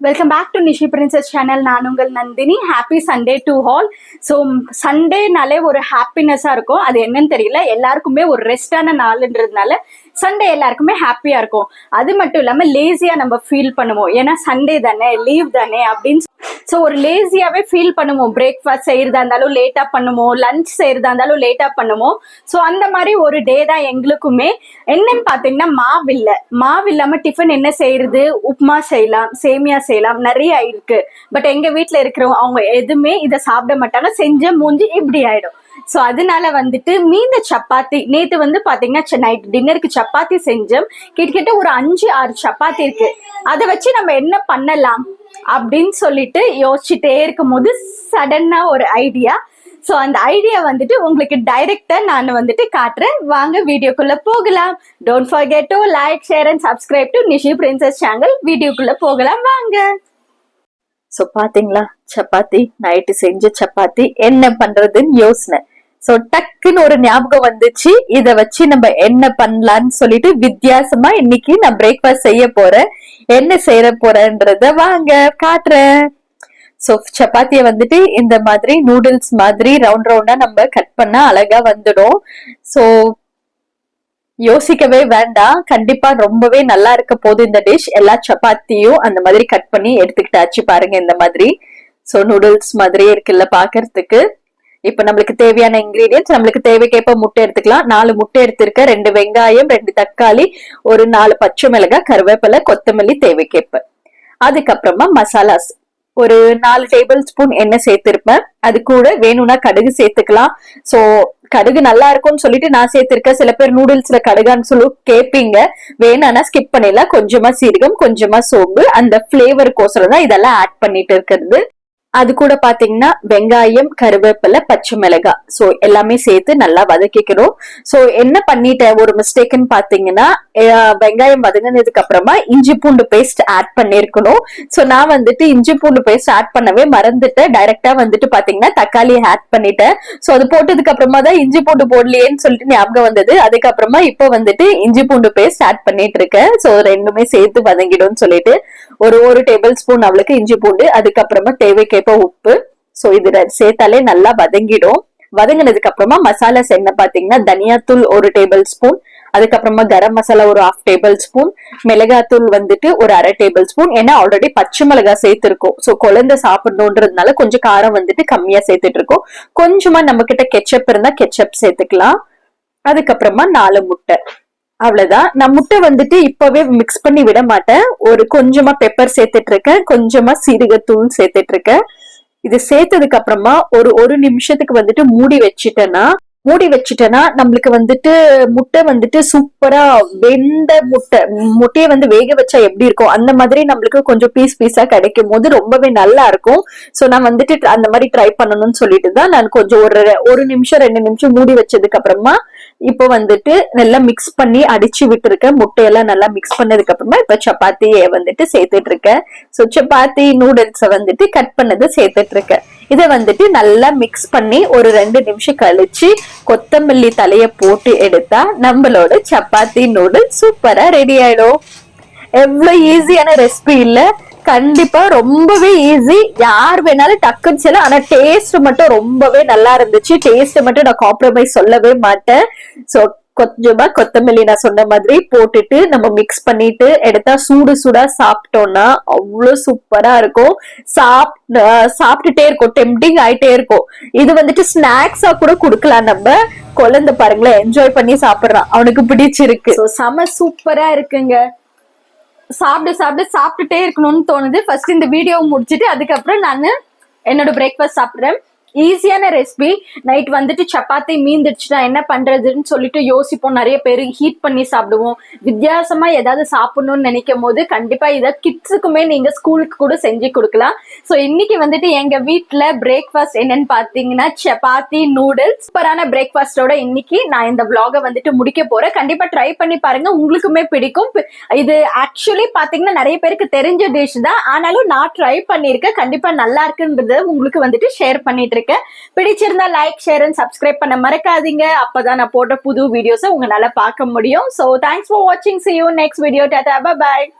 Welcome back to Nishi princess channel. நான் உங்கள் Nandini. Happy Sunday to all. So சண்டேனாலே ஒரு ஹாப்பினஸாக இருக்கும். அது என்னன்னு தெரியல, எல்லாருக்குமே ஒரு ரெஸ்டான நாள்ன்றதுனால சண்டே எல்லாருக்குமே ஹாப்பியாக இருக்கும். அது மட்டும் இல்லாமல் லேசியாக நம்ம ஃபீல் பண்ணுவோம், ஏன்னா சண்டே தானே, லீவ் தானே அப்படின்னு. ஸோ ஒரு லேசியாகவே ஃபீல் பண்ணுவோம். பிரேக்ஃபாஸ்ட் செய்கிறதா இருந்தாலும் லேட்டாக பண்ணுவோம், லஞ்ச் செய்கிறதா இருந்தாலும் லேட்டாக பண்ணுவோம். ஸோ அந்த மாதிரி ஒரு டே தான் எங்களுக்குமே. என்னன்னு பார்த்தீங்கன்னா மாவு இல்லாமல் டிஃபன் என்ன செய்யறது, உப்புமா செய்யலாம், சேமியா செய்யலாம், நிறைய இருக்கு. பட் எங்கள் வீட்டில் இருக்கிறவங்க அவங்க எதுவுமே இதை சாப்பிட மாட்டாங்க. செஞ்ச மூஞ்சி இப்படி ஆயிடும். ஸோ அதனால வந்துட்டு மீந்த சப்பாத்தி நேற்று பார்த்தீங்கன்னா நைட் டின்னருக்கு சப்பாத்தி செஞ்சோம். கிட்டத்தட்ட ஒரு 5-6 சப்பாத்தி இருக்கு. அதை வச்சு நம்ம என்ன பண்ணலாம் அப்படின்னு சொல்லிட்டு யோசிச்சுட்டே இருக்கும் போது சடனா ஒரு ஐடியா. ஸோ அந்த ஐடியா உங்களுக்கு டைரக்டா நான் காட்டுறேன். வாங்க வீடியோக்குள்ள போகலாம். Don't forget to like, share and subscribe to Nishi princess channel. வீடியோக்குள்ள போகலாம் வாங்க. ஸோ பாத்தீங்களா, சப்பாத்தி நைட்டு செஞ்ச சப்பாத்தி என்ன பண்றதுன்னு யோசனை. ஸோ டக்குன்னு ஒரு ஞாபகம் வந்துச்சு, இத வச்சு நம்ம என்ன பண்ணலான்னு சொல்லிட்டு வித்தியாசமா இன்னைக்கு நான் பிரேக்ஃபாஸ்ட் செய்ய போறேன். என்ன செய்ய போறேன்றத வாங்க காட்டுறேன். ஸோ சப்பாத்திய இந்த மாதிரி நூடுல்ஸ் மாதிரி ரவுண்ட் ரவுண்டா நம்ம கட் பண்ணா அழகா வந்துடும். ஸோ யோசிக்கவே வேண்டாம், கண்டிப்பா ரொம்பவே நல்லா இருக்க போது இந்த டிஷ். எல்லா சப்பாத்தியும் அந்த மாதிரி கட் பண்ணி எடுத்துக்கிட்டாச்சு பாருங்க, இந்த மாதிரி. ஸோ நூடுல்ஸ் மாதிரியே இருக்குல்ல பாக்குறதுக்கு. இப்ப நம்மளுக்கு தேவையான இன்கிரீடியன்ஸ், நம்மளுக்கு தேவைக்கேற்ப முட்டை எடுத்துக்கலாம். 4 முட்டை எடுத்திருக்க, 2 வெங்காயம், 2 தக்காளி, ஒரு 4 பச்சை மிளகாய், கருவேப்பிலை, கொத்தமல்லி தேவைக்கேற்ப. அதுக்கப்புறமா மசாலாஸ் ஒரு 4 டேபிள் ஸ்பூன் எண்ணெய் சேர்த்திருப்பேன். அது கூட வேணும்னா கடுகு சேர்த்துக்கலாம். சோ கடுகு நல்லா இருக்கும்னு சொல்லிட்டு நான் சேர்த்திருக்கேன். சில பேர் நூடுல்ஸ்ல கடுகான்னு சொல்லி கேட்பீங்க, வேணானா ஸ்கிப் பண்ணிடலாம். கொஞ்சமா சீரகம், கொஞ்சமா சோம்பு, அந்த பிளேவருக்கோசரம் தான் இதெல்லாம் ஆட் பண்ணிட்டு இருக்கிறது. அது கூட பாத்தீங்கன்னா வெங்காயம், கருவேப்பிலை, பச்சை மிளகாய், சோ எல்லாமே சேர்த்து நல்லா வதக்கிக்கணும். சோ என்ன பண்ணிட்டேன், ஒரு மிஸ்டேக்னு பாத்தீங்கன்னா வெங்காயம் வதங்கினதுக்கு அப்புறமா இஞ்சி பூண்டு பேஸ்ட் ஆட் பண்ணிருக்கணும். சோ நான் இஞ்சி பூண்டு பேஸ்ட் ஆட் பண்ணவே மறந்துட்டேன். டைரக்டா பாத்தீங்கன்னா தக்காளி ஆட் பண்ணிட்டேன். சோ அது போட்டதுக்கு அப்புறமா தான் இஞ்சி பூண்டு போடலையேன்னு சொல்லிட்டு ஞாபகம் வந்தது. அதுக்கப்புறமா இப்போ இஞ்சி பூண்டு பேஸ்ட் ஆட் பண்ணிட்டு இருக்கேன். சோ ரெண்டுமே சேர்த்து வதங்கிடும் சொல்லிட்டு ஒரு டேபிள் ஸ்பூன் அவளுக்கு இஞ்சி பூண்டு, அதுக்கப்புறமா தேவைக்கேற்ப உப்பு. சோ இது சேர்த்தாலே நல்லா வதங்கிடும். வதங்கினதுக்கு அப்புறமா மசாலாஸ் என்ன பாத்தீங்கன்னா தனியாத்தூள் 1 டேபிள் ஸ்பூன், அதுக்கப்புறமா கரம் மசாலா ஒரு 1/2 டேபிள் ஸ்பூன், மிளகாத்தூள் ஒரு 1/2 டேபிள் ஸ்பூன். ஏன்னா ஆல்ரெடி பச்சை மிளகாய் சேர்த்திருக்கோம். சோ குழந்தை சாப்பிடணுன்றதுனால கொஞ்சம் காரம் கம்மியா சேர்த்துட்டு இருக்கோம். கொஞ்சமா நம்ம கிட்ட கெச்சப் இருந்தா கெச்சப் சேர்த்துக்கலாம். அதுக்கப்புறமா 4 முட்டை, அவ்வளவுதான். நான் முட்டை இப்பவே மிக்ஸ் பண்ணி விட மாட்டேன். ஒரு கொஞ்சமா பெப்பர் சேர்த்துட்டு இருக்கேன், கொஞ்சமா சீரகத்தூள் சேர்த்துட்டு இருக்கேன். இது சேர்த்ததுக்கு அப்புறமா ஒரு நிமிஷத்துக்கு மூடி வச்சுட்டேன்னா நம்மளுக்கு முட்டை சூப்பரா வெந்த முட்டையை வேக வச்சா எப்படி இருக்கும் அந்த மாதிரி நம்மளுக்கு கொஞ்சம் பீஸா கிடைக்கும் போது ரொம்பவே நல்லா இருக்கும். சோ நான் அந்த மாதிரி ட்ரை பண்ணணும்னு சொல்லிட்டு தான் நான் கொஞ்சம் ஒரு நிமிஷம் 2 நிமிஷம் மூடி வச்சதுக்கு அப்புறமா இப்போ நல்லா மிக்ஸ் பண்ணி அடிச்சு விட்டுருக்கேன். முட்டையெல்லாம் நல்லா மிக்ஸ் பண்ணதுக்கு அப்புறமா இப்ப சப்பாத்தியை சேர்த்துட்டு இருக்கேன். சோ சப்பாத்தி நூடுல்ஸ கட் பண்ணதை சேர்த்துட்டு இருக்கேன். இதை நல்லா மிக்ஸ் பண்ணி ஒரு 2 நிமிஷம் கழிச்சு கொத்தமல்லி தலைய போட்டு எடுத்தா நம்மளோட சப்பாத்தி நூடுல்ஸ் சூப்பரா ரெடி ஆயிடும். எவ்வளவு ஈஸியான ரெசிபி இல்ல, கண்டிப்பா ரொம்பவே ஈஸி. யார் வேணாலும் டக்குன்னு செய்யலாம். ஆனா டேஸ்ட் மட்டும் ரொம்பவே நல்லா இருந்துச்சு. டேஸ்ட் மட்டும் நான் காம்ப்ரமைஸ் சொல்லவே மாட்டேன். சோ கொஞ்சமா கொத்தமல்லி நான் சொன்ன மாதிரி போட்டுட்டு நம்ம மிக்ஸ் பண்ணிட்டு எடுத்தா சூடா சாப்பிட்டோம்னா அவ்வளவு சூப்பரா இருக்கும். சாப்பிட்டுட்டே இருக்கும், டெம்டிங் ஆயிட்டே இருக்கும். இது ஸ்நாக்ஸா கூட குடுக்கலாம். நம்ம குழந்தை பாருங்களேன் என்ஜாய் பண்ணி சாப்பிடுறான், அவனுக்கு பிடிச்சிருக்கு. செம சூப்பரா இருக்குங்க. சாப்பிட்டுட்டே இருக்கணும்னு தோணுது. ஃபர்ஸ்ட் இந்த வீடியோ முடிச்சுட்டு அதுக்கப்புறம் நான் என்னோட பிரேக்ஃபாஸ்ட் சாப்பிடுறேன். ஈஸியான ரெசிபி. நைட் சப்பாத்தி மீந்துடுச்சுன்னா என்ன பண்றதுன்னு சொல்லிட்டு யோசிப்போம். நிறைய பேர் ஹீட் பண்ணி சாப்பிடுவோம். வித்தியாசமா ஏதாவது சாப்பிடணும்னு நினைக்கும் போது கண்டிப்பா இதை கிட்ஸுக்குமே நீங்க ஸ்கூலுக்கு கூட செஞ்சு கொடுக்கலாம். ஸோ இன்னைக்கு எங்க வீட்டுல பிரேக்ஃபாஸ்ட் என்னன்னு பாத்தீங்கன்னா சப்பாத்தி நூடுல்ஸ். சூப்பரான பிரேக்ஃபாஸ்டோட இன்னைக்கு நான் இந்த விளாக முடிக்க போறேன். கண்டிப்பா ட்ரை பண்ணி பாருங்க, உங்களுக்குமே பிடிக்கும். இது ஆக்சுவலி பாத்தீங்கன்னா நிறைய பேருக்கு தெரிஞ்ச டிஷ் தான், ஆனாலும் நான் ட்ரை பண்ணிருக்கேன். கண்டிப்பா நல்லா இருக்குன்றது உங்களுக்கு ஷேர் பண்ணிட்டு இருக்கேன். பிடிச்சிருந்தா லைக், ஷேர் அண்ட் சப்ஸ்கிரைப் பண்ண மறக்காதீங்க. அப்பதான் நான் போட்ட புது வீடியோஸை உங்களால பார்க்க முடியும். So thanks for watching. See you next video. Tata, bye bye.